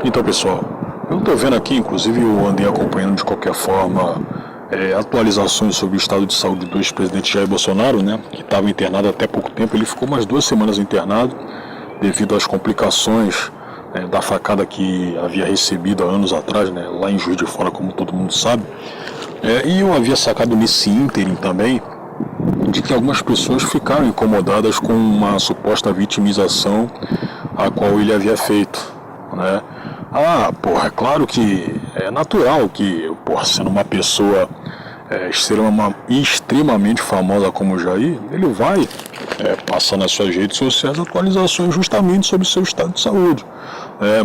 Então, pessoal, eu estou vendo aqui, inclusive eu andei acompanhando de qualquer forma atualizações sobre o estado de saúde do ex-presidente Jair Bolsonaro, né, que estava internado até pouco tempo. Ele ficou umas 2 semanas internado devido às complicações da facada que havia recebido há anos atrás, né, lá em Juiz de Fora, como todo mundo sabe. E eu havia sacado nesse ínterim também de que algumas pessoas ficaram incomodadas com uma suposta vitimização a qual ele havia feito, né? É claro que é natural que, sendo uma pessoa extremamente famosa como o Jair, ele vai passar nas suas redes sociais atualizações justamente sobre o seu estado de saúde.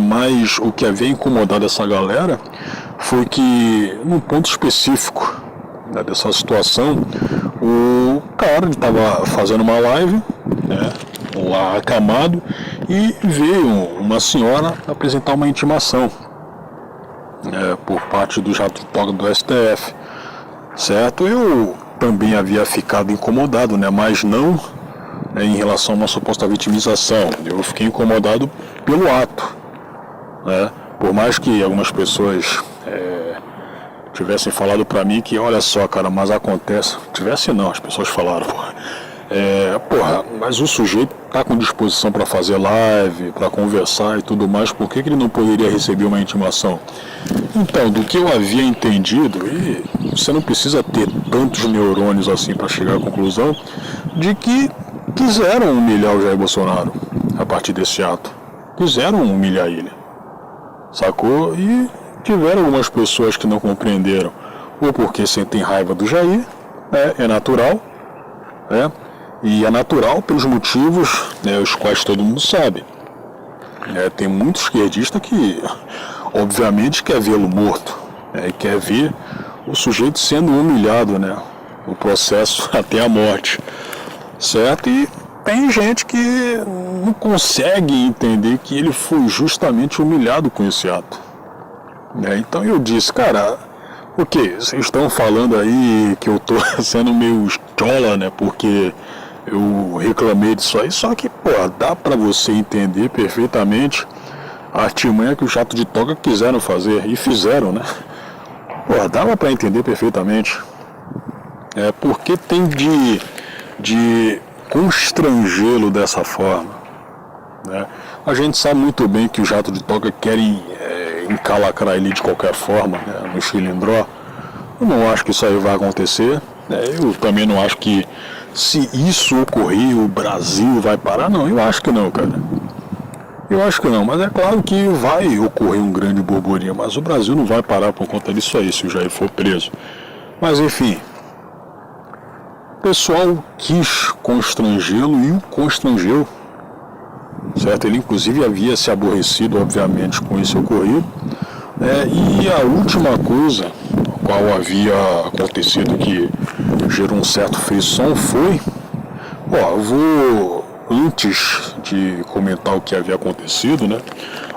Mas o que havia incomodado essa galera foi que, num ponto específico dessa situação, o cara estava fazendo uma live, né, lá acamado, e veio uma senhora apresentar uma intimação por parte do jato de toga do STF, certo? Eu também havia ficado incomodado, né, mas não em relação a uma suposta vitimização. Eu fiquei incomodado pelo ato, né? Por mais que algumas pessoas tivessem falado pra mim que, olha só, cara, mas acontece. Tivesse não, as pessoas falaram, mas o sujeito tá com disposição para fazer live, para conversar e tudo mais, por que ele não poderia receber uma intimação? Então, do que eu havia entendido, e você não precisa ter tantos neurônios assim para chegar à conclusão, de que quiseram humilhar o Jair Bolsonaro a partir desse ato. Quiseram humilhar ele, sacou? E tiveram algumas pessoas que não compreenderam, ou porque sentem raiva do Jair, é natural, né? E é natural pelos motivos os quais todo mundo sabe. Tem muito esquerdista que, obviamente, quer vê-lo morto, e quer ver o sujeito sendo humilhado, né? O processo até a morte, certo? E tem gente que não consegue entender que ele foi justamente humilhado com esse ato. Então eu disse, cara, o que? Vocês estão falando aí que eu tô sendo meio chola, né? Porque eu reclamei disso aí, só que, dá pra você entender perfeitamente a artimanha que o jato de toga quiseram fazer, e fizeram, né? Dava pra entender perfeitamente. Porque tem de constrangê-lo dessa forma, né? A gente sabe muito bem que o jato de toga querem encalacrar ele de qualquer forma, né, no chilindró. Eu não acho que isso aí vai acontecer, né? Eu também não acho que, se isso ocorrer, o Brasil vai parar. Não, eu acho que não, cara. Eu acho que não, mas é claro que vai ocorrer um grande burburinho, mas o Brasil não vai parar por conta disso aí, se o Jair for preso. Mas enfim, o pessoal quis constrangê-lo e o constrangeu, certo? Ele inclusive havia se aborrecido, obviamente, com esse ocorrido. E a última coisa, a qual havia acontecido que gerou um certo frisson, foi, eu vou, antes de comentar o que havia acontecido, né?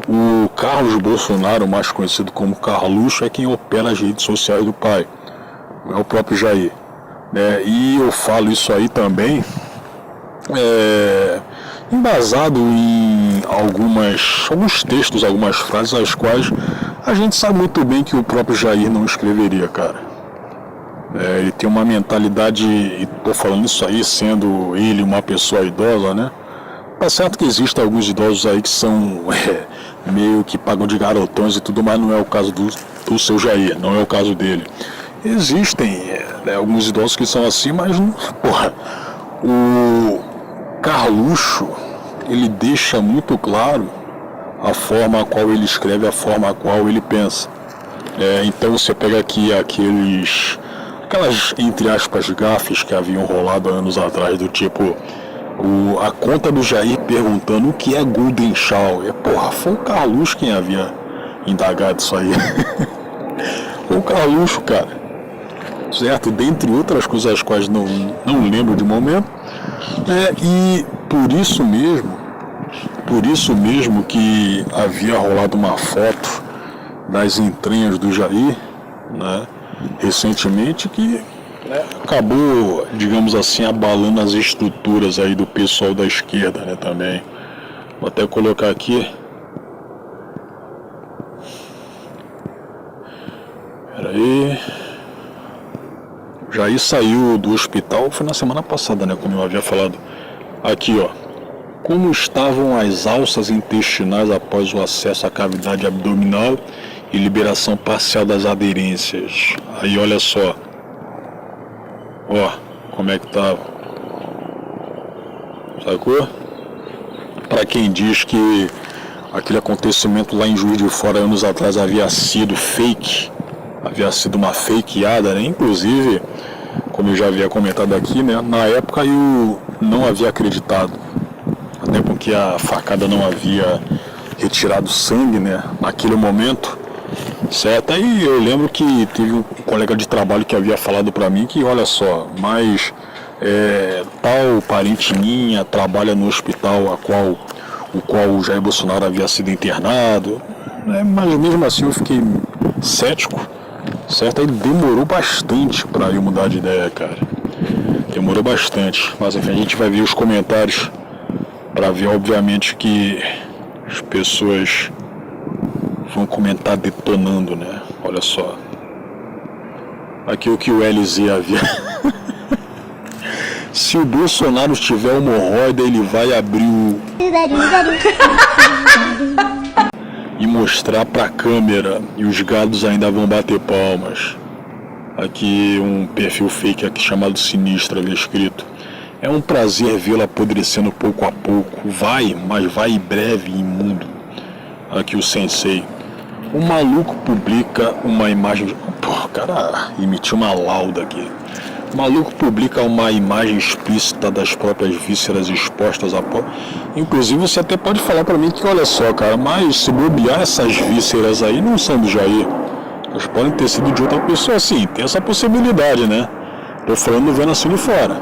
O Carlos Bolsonaro, mais conhecido como Carluxo, é quem opera as redes sociais do pai, não é o próprio Jair, né? E eu falo isso aí também embasado em alguns textos, algumas frases, as quais a gente sabe muito bem que o próprio Jair não escreveria, cara. Ele tem uma mentalidade, e tô falando isso aí sendo ele uma pessoa idosa, né? Tá certo que existem alguns idosos aí que são meio que pagam de garotões e tudo, mas não é o caso do seu Jair, não é o caso dele. Existem alguns idosos que são assim, mas o Carluxo, ele deixa muito claro a forma a qual ele escreve, a forma a qual ele pensa. Então você pega aqui aquelas, entre aspas, gafes que haviam rolado há anos atrás, do tipo, a conta do Jair perguntando o que é Golden Shower. Foi o Carluxo quem havia indagado isso aí. Foi o Carluxo, cara. Certo? Dentre outras coisas as quais não lembro de momento. E por isso mesmo que havia rolado uma foto das entranhas do Jair, né, recentemente, que acabou, digamos assim, abalando as estruturas aí do pessoal da esquerda, né, também. Vou até colocar aqui. Peraí. Jair saiu do hospital, foi na semana passada, né? Como eu havia falado. Aqui, ó. Como estavam as alças intestinais após o acesso à cavidade abdominal e liberação parcial das aderências? Aí, olha só. Ó, como é que tava. Sacou? Pra quem diz que aquele acontecimento lá em Juiz de Fora anos atrás havia sido fake, havia sido uma fakeada, né? Inclusive, como eu já havia comentado aqui, né? Na época eu não havia acreditado, até porque a facada não havia retirado sangue, né? Naquele momento, certo? Aí eu lembro que teve um colega de trabalho que havia falado pra mim que, olha só, mas tal parente minha trabalha no hospital o qual o Jair Bolsonaro havia sido internado, né? Mas mesmo assim eu fiquei cético, certo? Aí demorou bastante para eu mudar de ideia, cara. Demorou bastante, mas enfim, a gente vai ver os comentários para ver, obviamente, que as pessoas vão comentar detonando, né? Olha só. Aqui o que o LZ havia. Se o Bolsonaro tiver hemorroida, ele vai abrir o... e mostrar pra câmera, e os gados ainda vão bater palmas. Aqui um perfil fake aqui chamado Sinistro havia escrito: é um prazer vê-lo apodrecendo pouco a pouco, vai, mas vai breve e imundo. Aqui o Sensei: o maluco publica uma imagem... Pô, o cara emitiu uma lauda aqui. O maluco publica uma imagem explícita das próprias vísceras expostas a pó. Inclusive você até pode falar pra mim que, olha só, cara, mas se bobear, essas vísceras aí não são do Jair. Elas podem ter sido de outra pessoa, sim, tem essa possibilidade, né? Tô falando vendo assim de fora.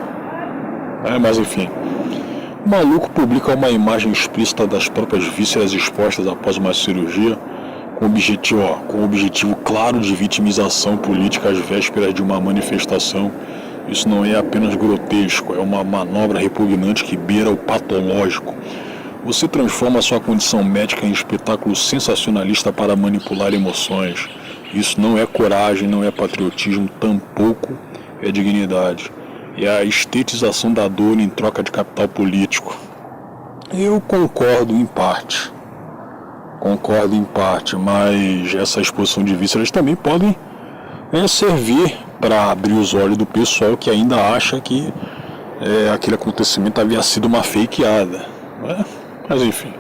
Mas enfim. O maluco publica uma imagem explícita das próprias vísceras expostas após uma cirurgia com objetivo claro de vitimização política às vésperas de uma manifestação. Isso não é apenas grotesco, é uma manobra repugnante que beira o patológico. Você transforma sua condição médica em espetáculo sensacionalista para manipular emoções. Isso não é coragem, não é patriotismo, tampouco é dignidade. É a estetização da dor em troca de capital político. Eu concordo em parte, mas essa exposição de vísceras também podem servir para abrir os olhos do pessoal que ainda acha que aquele acontecimento havia sido uma fakeada, né? Mas enfim,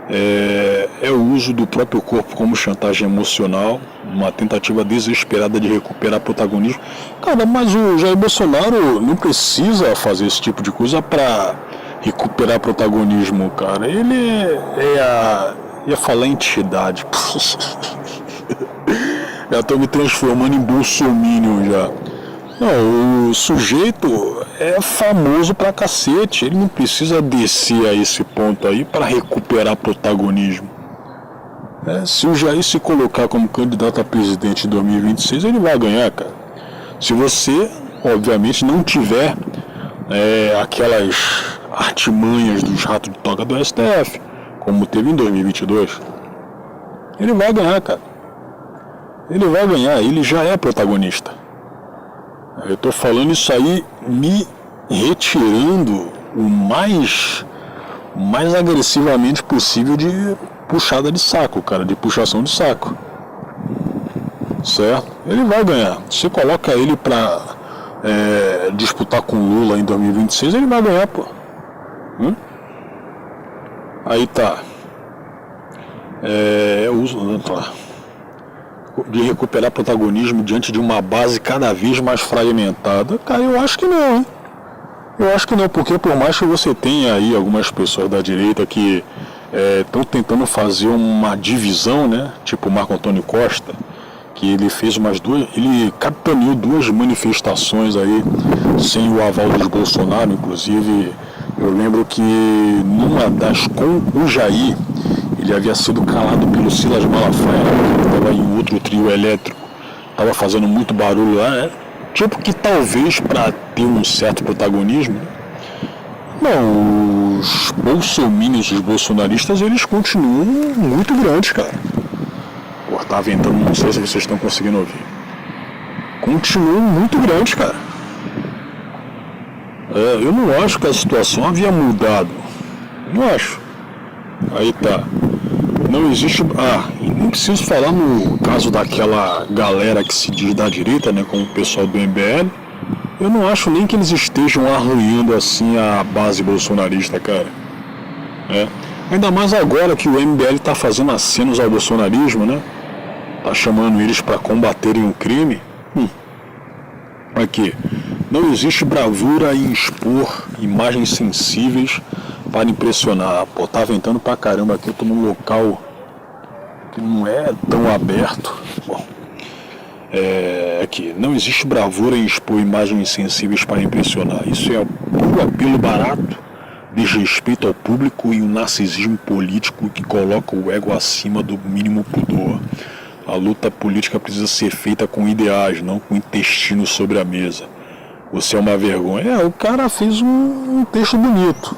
é o uso do próprio corpo como chantagem emocional, uma tentativa desesperada de recuperar protagonismo. Cara, mas o Jair Bolsonaro não precisa fazer esse tipo de coisa para recuperar protagonismo, cara. Ele ia falar entidade. Já estou me transformando em bolsominion já. Não, o sujeito é famoso pra cacete. Ele não precisa descer a esse ponto aí para recuperar protagonismo. Se o Jair se colocar como candidato a presidente em 2026, ele vai ganhar, cara. Se você, obviamente, não tiver aquelas artimanhas dos ratos de toca do STF, como teve em 2022, ele vai ganhar, cara. Ele vai ganhar, ele já é protagonista. Eu tô falando isso aí me retirando o mais agressivamente possível de puxada de saco, cara, de puxação de saco. Certo? Ele vai ganhar. Você coloca ele pra disputar com Lula em 2026, ele vai ganhar, pô. Aí tá. De recuperar protagonismo diante de uma base cada vez mais fragmentada. Cara, eu acho que não, hein? Eu acho que não, porque por mais que você tenha aí algumas pessoas da direita que estão tentando fazer uma divisão, né? Tipo o Marco Antônio Costa, que ele fez ele capitaneou 2 manifestações aí sem o aval dos Bolsonaro. Inclusive, eu lembro que numa das com o Jair, ele havia sido calado pelo Silas Malafaia, que estava em outro trio elétrico, estava fazendo muito barulho lá, né? Tipo que talvez para ter um certo protagonismo. Não, os bolsominions, os bolsonaristas, eles continuam muito grandes, cara. Pô, tá ventando, não sei se vocês estão conseguindo ouvir. Continua muito grande, cara. Eu não acho que a situação havia mudado. Não acho. Aí tá. Não existe. Nem preciso falar no caso daquela galera que se diz da direita, né? Como o pessoal do MBL. Eu não acho nem que eles estejam arranhando assim a base bolsonarista, cara. Ainda mais agora que o MBL tá fazendo acenos ao bolsonarismo, né? Tá chamando eles para combaterem o crime. Aqui. Não existe bravura em expor imagens sensíveis para impressionar. Pô, tá ventando pra caramba aqui, eu tô num local que não é tão aberto. Bom, aqui, não existe bravura em expor imagens sensíveis para impressionar. Isso é puro apelo barato, desrespeito ao público e um narcisismo político que coloca o ego acima do mínimo pudor. A luta política precisa ser feita com ideais, não com intestino sobre a mesa. Você é uma vergonha. O cara fez um texto bonito.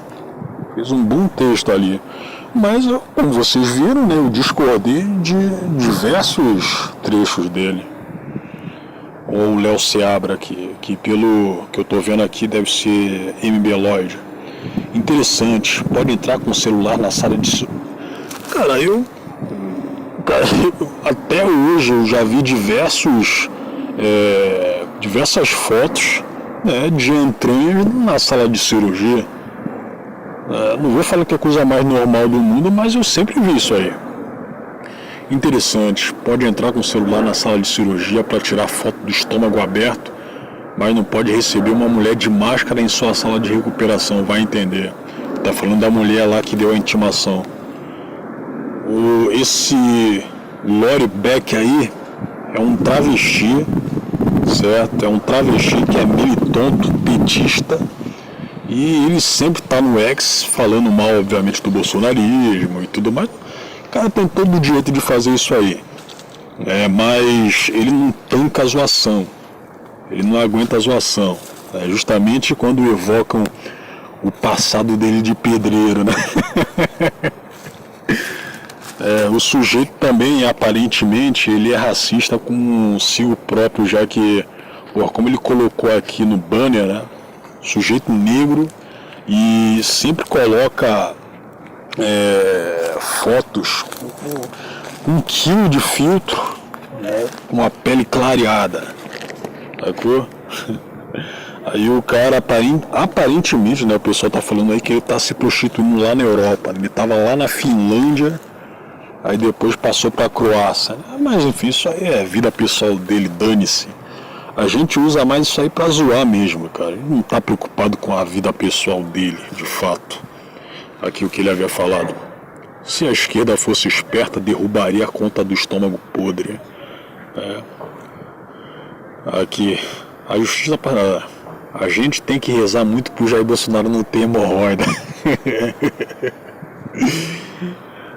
Fez um bom texto ali. Mas, como vocês viram, né, eu discordei de diversos trechos dele. Ou o Léo Seabra, que pelo que eu tô vendo aqui deve ser MB Lloyd. Interessante. Pode entrar com o celular na sala de... Cara, até hoje eu já vi diversas fotos, né, de entranhas na sala de cirurgia. Não vou falar que é a coisa mais normal do mundo, mas eu sempre vi isso aí. Interessante, pode entrar com o celular na sala de cirurgia para tirar foto do estômago aberto, mas não pode receber uma mulher de máscara em sua sala de recuperação, vai entender. Tá falando da mulher lá que deu a intimação. Esse Lori Beck aí é um travesti, certo? É um travesti que é militonto, petista, e ele sempre tá no X falando mal, obviamente, do bolsonarismo e tudo mais. O cara tem todo o direito de fazer isso aí, mas ele não tanca a zoação, ele não aguenta a zoação, justamente quando evocam o passado dele de pedreiro, né? O sujeito também, aparentemente, ele é racista consigo próprio, já que, como ele colocou aqui no banner, né, sujeito negro, e sempre coloca fotos com 1 quilo de filtro, né, com a pele clareada, sacou? Aí o cara, aparentemente, né, o pessoal tá falando aí que ele tá se prostituindo lá na Europa, ele tava lá na Finlândia, aí depois passou pra Croácia. Mas enfim, isso aí é vida pessoal dele, dane-se. A gente usa mais isso aí pra zoar mesmo, cara. Ele não tá preocupado com a vida pessoal dele, de fato. Aqui o que ele havia falado. Se a esquerda fosse esperta, derrubaria a conta do estômago podre. Aqui, a justiça para... A gente tem que rezar muito pro Jair Bolsonaro não ter hemorroida.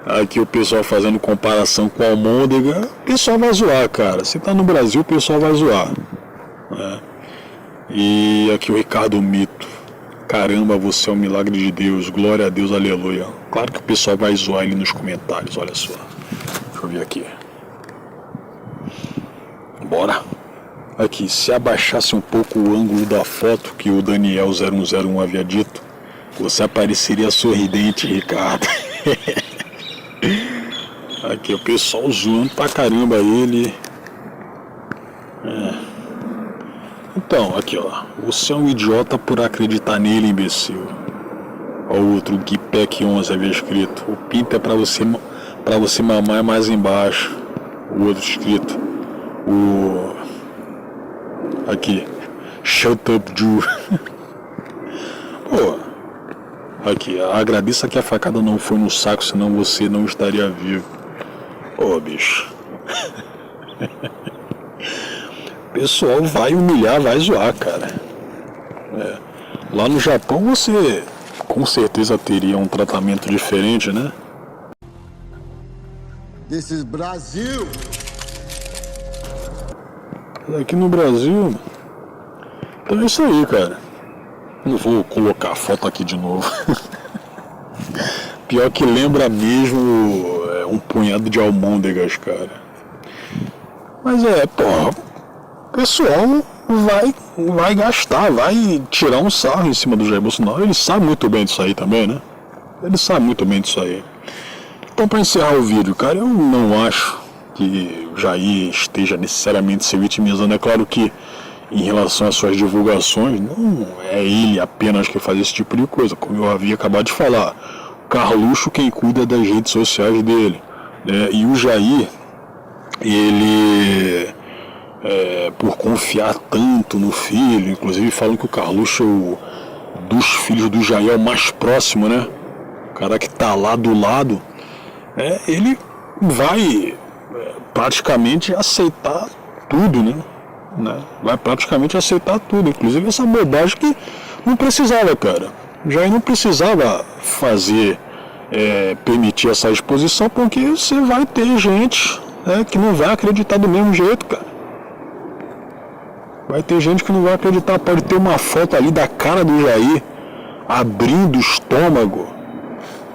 Aqui o pessoal fazendo comparação com a almôndega, o pessoal vai zoar, cara. Se tá no Brasil, o pessoal vai zoar. E aqui o Ricardo Mito. Caramba, você é um milagre de Deus, glória a Deus, aleluia. Claro que o pessoal vai zoar ele nos comentários, olha só. Deixa eu ver aqui. Bora. Aqui, se abaixasse um pouco o ângulo da foto que o Daniel 0101 havia dito, você apareceria sorridente, Ricardo. Aqui o pessoal zoando pra caramba ele. Então, aqui ó, você é um idiota por acreditar nele, imbecil. Ó, o outro, Guipec 11 havia escrito, o pinto é pra você mamar mais embaixo. O outro escrito, aqui, shut up, Jew. Pô, aqui, agradeça que a facada não foi no saco, senão você não estaria vivo. Ô, bicho. Pessoal vai humilhar, vai zoar, cara. Lá no Japão você com certeza teria um tratamento diferente, né? This is Brasil. Aqui no Brasil, então é isso aí, cara. Não vou colocar a foto aqui de novo. Pior que lembra mesmo um punhado de almôndegas, cara. Mas porra, o pessoal vai gastar, vai tirar um sarro em cima do Jair Bolsonaro. Ele sabe muito bem disso aí também, né? Ele sabe muito bem disso aí. Então, para encerrar o vídeo, cara, eu não acho que o Jair esteja necessariamente se vitimizando. É claro que, em relação às suas divulgações, não é ele apenas que faz esse tipo de coisa. Como eu havia acabado de falar, o Carluxo quem cuida das redes sociais dele, né? E o Jair, ele, por confiar tanto no filho, inclusive falam que o Carluxo dos filhos do Jair é o mais próximo, né? O cara que tá lá do lado, ele vai praticamente aceitar tudo, né? Vai praticamente aceitar tudo, inclusive essa bobagem que não precisava, cara. Já não precisava fazer, permitir essa exposição, porque você vai ter gente, que não vai acreditar do mesmo jeito, cara. Vai ter gente que não vai acreditar. Pode ter uma foto ali da cara do Jair abrindo o estômago,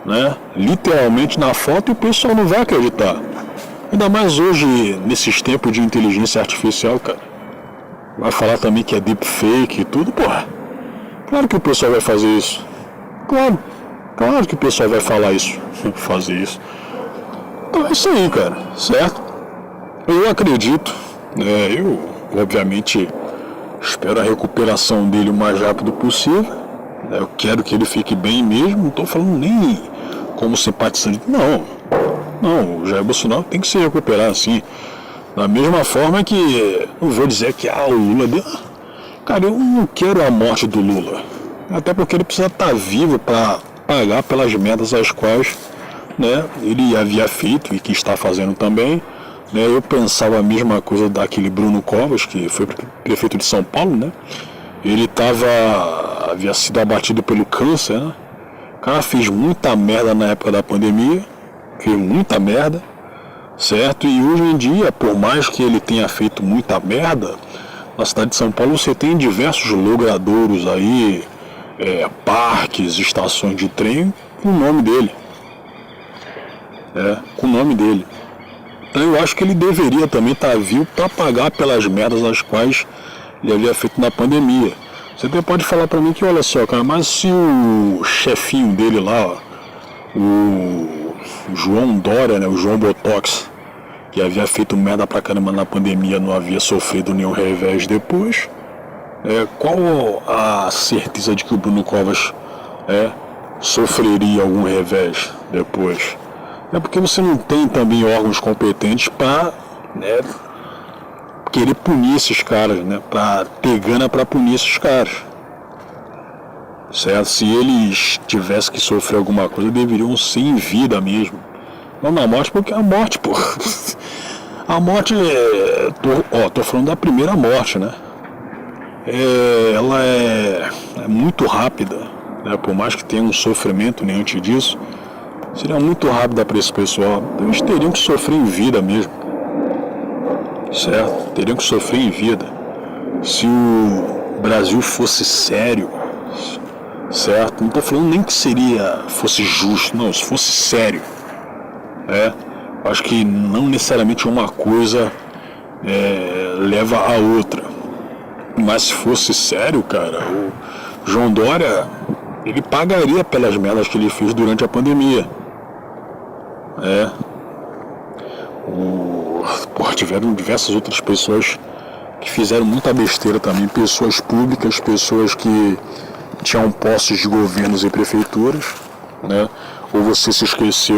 né? Literalmente na foto, e o pessoal não vai acreditar. Ainda mais hoje, nesses tempos de inteligência artificial, cara. Vai falar também que é deepfake e tudo, porra. Claro que o pessoal vai fazer isso. Claro que o pessoal vai falar isso, fazer isso. Então é isso aí, cara, certo? Eu acredito, eu obviamente espero a recuperação dele o mais rápido possível. Eu quero que ele fique bem mesmo, não estou falando nem como simpatizante, não, o Jair Bolsonaro tem que se recuperar assim. Da mesma forma que, não vou dizer que o Lula deu. Cara, eu não quero a morte do Lula. Até porque ele precisa estar vivo para pagar pelas merdas as quais, ele havia feito e que está fazendo também. Eu pensava a mesma coisa daquele Bruno Covas, que foi prefeito de São Paulo, né? Ele havia sido abatido pelo câncer, né? O cara fez muita merda na época da pandemia, fez muita merda. Certo? E hoje em dia, por mais que ele tenha feito muita merda, na cidade de São Paulo você tem diversos logradouros aí, parques, estações de trem com o nome dele. Com o nome dele. Então eu acho que ele deveria também estar vivo para pagar pelas merdas as quais ele havia feito na pandemia. Você até pode falar para mim que, olha só, cara, mas se o chefinho dele lá, o João Dória, né, o João Botox, que havia feito merda pra caramba na pandemia, não havia sofrido nenhum revés depois, qual a certeza de que o Bruno Covas sofreria algum revés depois? É porque você não tem também órgãos competentes para querer punir esses caras, né? Para ter gana para punir esses caras. Certo? Se eles tivessem que sofrer alguma coisa, deveriam ser em vida mesmo. Não na morte, porque a morte, pô. A morte tô falando da primeira morte, né? Ela é muito rápida, né? Por mais que tenha um sofrimento nem antes disso, seria muito rápida para esse pessoal. Então eles teriam que sofrer em vida mesmo. Certo? Teriam que sofrer em vida. Se o Brasil fosse sério, certo? Não estou falando nem que fosse justo, não, se fosse sério. Acho que não necessariamente uma coisa leva a outra. Mas se fosse sério, cara, o João Dória, ele pagaria pelas merdas que ele fez durante a pandemia. Tiveram diversas outras pessoas que fizeram muita besteira também, pessoas públicas, pessoas que tinham postos de governos e prefeituras, né? Ou você se esqueceu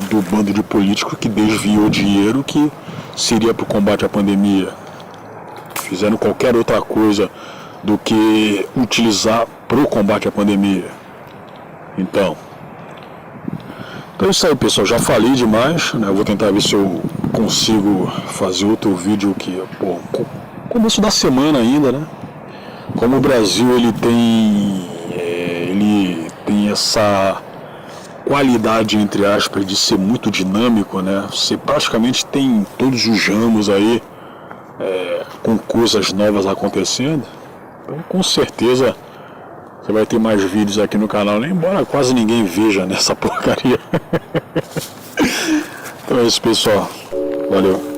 do bando de políticos que desviou dinheiro que seria para o combate à pandemia. Fizeram qualquer outra coisa do que utilizar para o combate à pandemia. Então é isso aí, pessoal. Já falei demais, né? Eu vou tentar ver se eu consigo fazer outro vídeo que, começo da semana ainda, né? Como o Brasil ele tem essa qualidade, entre aspas, de ser muito dinâmico, né? Você praticamente tem todos os ramos aí com coisas novas acontecendo. Então, com certeza você vai ter mais vídeos aqui no canal, né? Embora quase ninguém veja nessa porcaria. Então é isso, pessoal. Valeu.